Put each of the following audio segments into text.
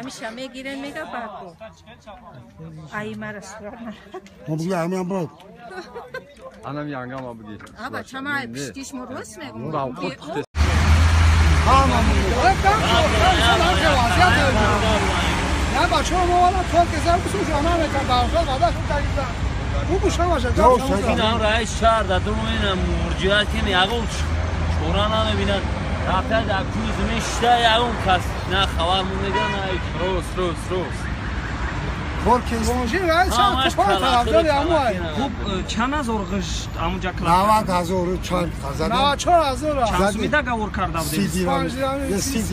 همیشه میگیرن میگه باکو ای مرا سرنا ما بگو همین برو Anam yangam abi değil. آبا چما پشتیش مروس میگم Bravo. Kut. Tamam. Ya bak ما والا تو که زن بسوش آنها میکن باوشا قدر شد دقیقا او بوشه باشه این هم رئیس شهر در دوم این مرجعات که یاقول چوران نمیبینن رفته در کوز میشته یاقول کس نه خبر میگه نه روز بونجی رئیس شهر تو پای طرفدار اموای خوب چند هزار قشت امونجا کلاس 90,000 چند نه هزار 4,000 چند سومیده گور کرده بودیم 30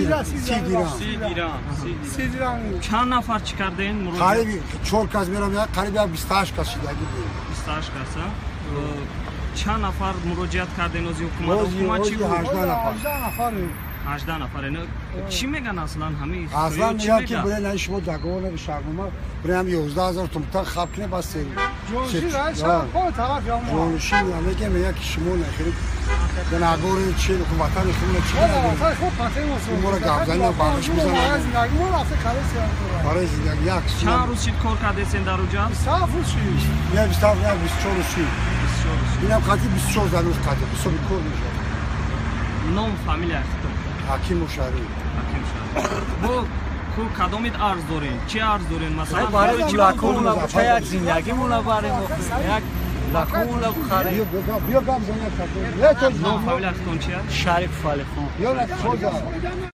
دیرام چند نفر چی کردین مرور قریب 4 کس میرم یا قریب 28 کس شده 28 کس چند نفر مراجعت کردین از حکومت چی بود 18 نفر 18 نفر چی میگن اصلا همین اصلا میگن که برای نشما دگان شهرنامه برای 11,000 تومان خب کنه بس جونشی رئیس شهر پای طرف یا جونشی میگه که شما نخرید به نگور چی حکومت ها میخونه چی وطن خوب پته موسیقی مورا گابزن و باش میزنن زندگی ما رفته کلیسی برای زندگی یک چند روز چی کار کردین در اونجا صاف روز چی یا 24 یا 24 اینم قضیه 24 روز قضیه بسیار کار میشه نام فامیلیا حکیم و شهری بو کو کدومیت ارز دارین چی ارز دارین مثلا برای لاکون چه یک زندگی مولا برای یک لاکون بخره بیا گام زنه نام فامیلیا خون چیه شریف فالخون یا نه